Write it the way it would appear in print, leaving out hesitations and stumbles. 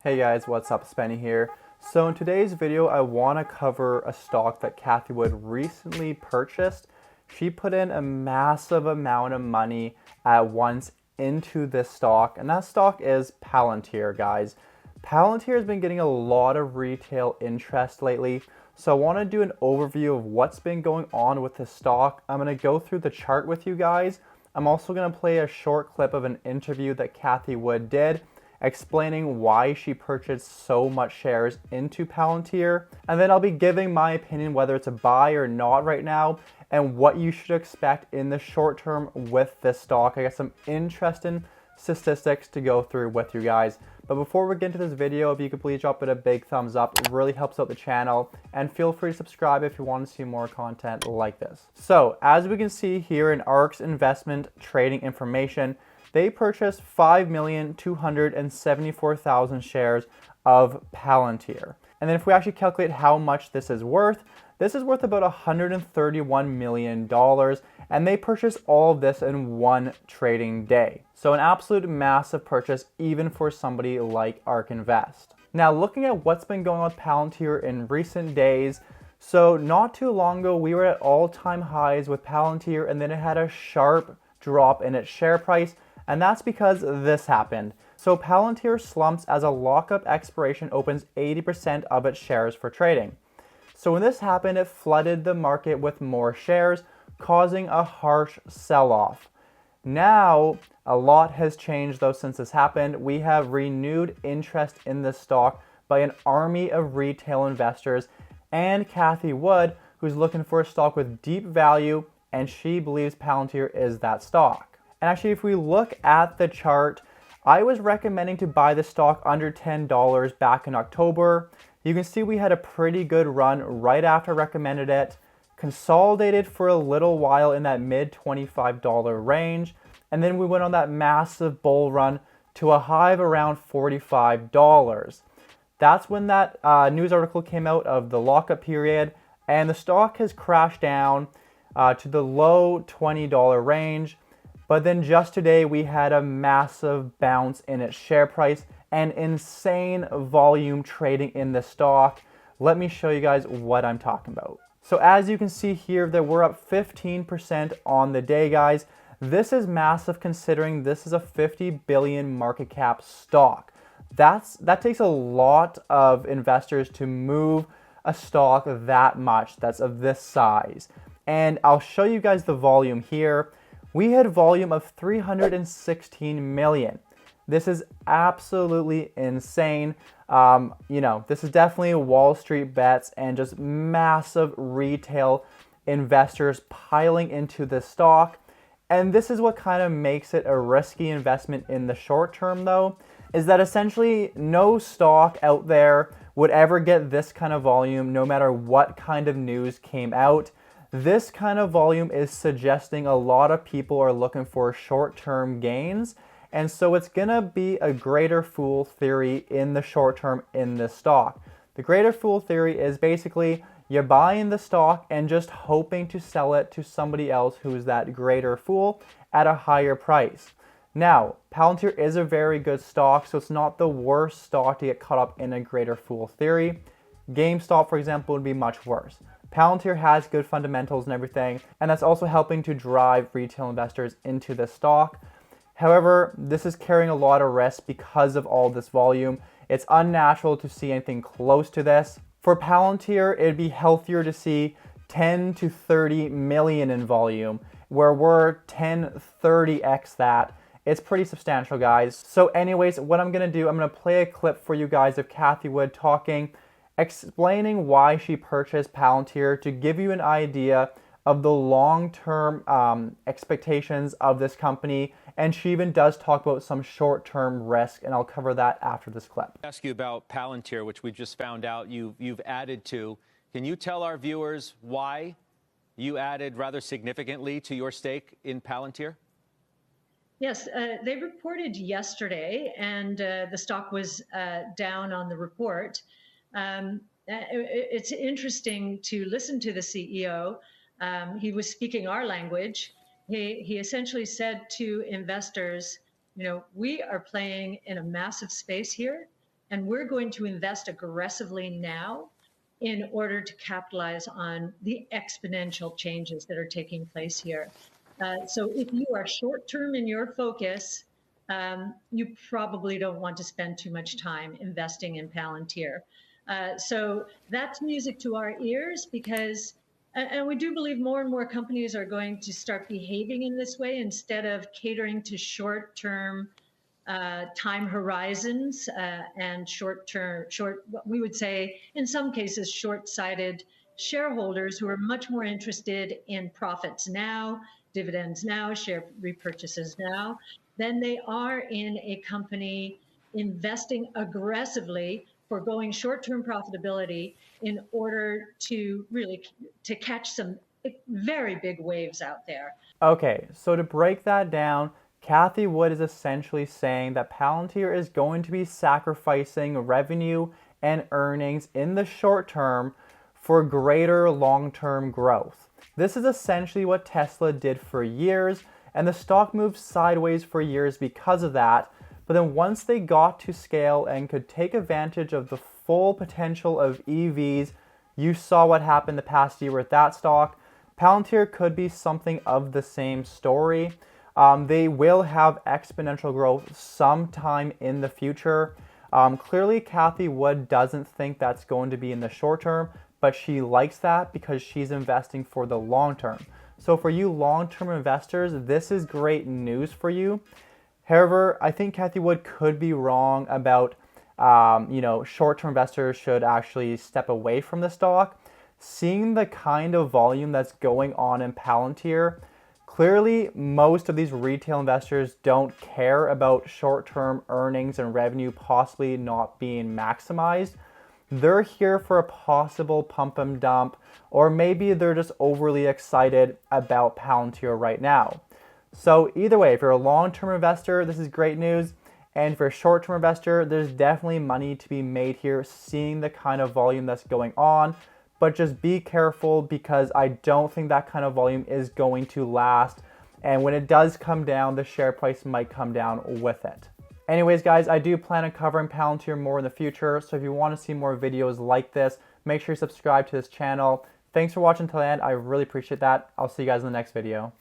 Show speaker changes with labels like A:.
A: Hey guys, what's up? Spenny here. So in today's video, I want to cover a stock that Cathie Wood recently purchased. She put in a massive amount of money at once into this stock, and that stock is Palantir, guys. Palantir has been getting a lot of retail interest lately, so I want to do an overview of what's been going on with this stock. I'm going to go through the chart with you guys. I'm also going to play a short clip of an interview that Cathie Wood did, explaining why she purchased so much shares into Palantir, and then I'll be giving my opinion whether it's a buy or not right now and what you should expect in the short term with this stock. I got some interesting statistics to go through with you guys. But before we get into this video, if you could please drop it a big thumbs up, it really helps out the channel, and feel free to subscribe if you want to see more content like this. So as we can see here in ARK's investment trading information, they purchased 5,274,000 shares of Palantir. And then if we actually calculate how much this is worth about $131 million, and they purchased all of this in one trading day. So an absolute massive purchase even for somebody like ARK Invest. Now looking at what's been going on with Palantir in recent days, so not too long ago we were at all-time highs with Palantir, and then it had a sharp drop in its share price, and that's because this happened. So Palantir slumps as a lockup expiration opens 80% of its shares for trading. So when this happened, it flooded the market with more shares, causing a harsh sell-off. Now, a lot has changed though since this happened. We have renewed interest in this stock by an army of retail investors and Cathie Wood, who's looking for a stock with deep value, and she believes Palantir is that stock. And actually, if we look at the chart, I was recommending to buy the stock under $10 back in October. You can see we had a pretty good run right after I recommended it, consolidated for a little while in that mid $25 range, and then we went on that massive bull run to a high of around $45. That's when that news article came out of the lockup period, and the stock has crashed down to the low $20 range. But then just today we had a massive bounce in its share price and insane volume trading in the stock. Let me show you guys what I'm talking about. So as you can see here, that we're up 15% on the day, guys. This is massive considering this is a 50 billion market cap stock. That takes a lot of investors to move a stock that much, that's of this size. And I'll show you guys the volume here. We had volume of 316 million. This is absolutely insane. This is definitely Wall Street bets and just massive retail investors piling into this stock. And this is what kind of makes it a risky investment in the short term though, is that essentially no stock out there would ever get this kind of volume no matter what kind of news came out. This kind of volume is suggesting a lot of people are looking for short-term gains, and so it's gonna be a greater fool theory in the short term in this stock. The greater fool theory is basically you're buying the stock and just hoping to sell it to somebody else who's that greater fool at a higher price. Now, Palantir is a very good stock, so it's not the worst stock to get caught up in a greater fool theory. GameStop, for example, would be much worse. Palantir has good fundamentals and everything, and that's also helping to drive retail investors into the stock. However, this is carrying a lot of risk because of all this volume. It's unnatural to see anything close to this. For Palantir, it'd be healthier to see 10 to 30 million in volume, where we're 10-30x that. It's pretty substantial, guys. So anyways, what I'm gonna do, I'm gonna play a clip for you guys of Cathie Wood talking, explaining why she purchased Palantir to give you an idea of the long-term expectations of this company, and she even does talk about some short-term risk, and I'll cover that after this clip.
B: Ask you about Palantir, which we just found out you've added to. Can you tell our viewers why you added rather significantly to your stake in Palantir?
C: Yes, they reported yesterday, and the stock was down on the report. It's interesting to listen to the CEO. He was speaking our language. He essentially said to investors, we are playing in a massive space here, And we're going to invest aggressively now in order to capitalize on the exponential changes that are taking place here. So if you are short-term in your focus, you probably don't want to spend too much time investing in Palantir. So that's music to our ears, because, and we do believe more and more companies are going to start behaving in this way instead of catering to short-term time horizons and what we would say, in some cases, short-sighted shareholders who are much more interested in profits now, dividends now, share repurchases now, than they are in a company investing aggressively, foregoing short-term profitability in order to really to catch some very big waves out there.
A: Okay, so to break that down, Cathie Wood is essentially saying that Palantir is going to be sacrificing revenue and earnings in the short term for greater long-term growth. This is essentially what Tesla did for years, and the stock moved sideways for years because of that. But then once they got to scale and could take advantage of the full potential of EVs, you saw what happened the past year with that stock. Palantir could be something of the same story. They will have exponential growth sometime in the future. Clearly, Cathie Wood doesn't think that's going to be in the short term, but she likes that because she's investing for the long term. So for you long-term investors, this is great news for you. However, I think Cathie Wood could be wrong about, short-term investors should actually step away from the stock. Seeing the kind of volume that's going on in Palantir, clearly most of these retail investors don't care about short-term earnings and revenue possibly not being maximized. They're here for a possible pump and dump, or maybe they're just overly excited about Palantir right now. So either way, if you're a long-term investor, this is great news. And for a short-term investor, there's definitely money to be made here, seeing the kind of volume that's going on. But just be careful, because I don't think that kind of volume is going to last. And when it does come down, the share price might come down with it. Anyways, guys, I do plan on covering Palantir more in the future. So if you want to see more videos like this, make sure you subscribe to this channel. Thanks for watching till the end. I really appreciate that. I'll see you guys in the next video.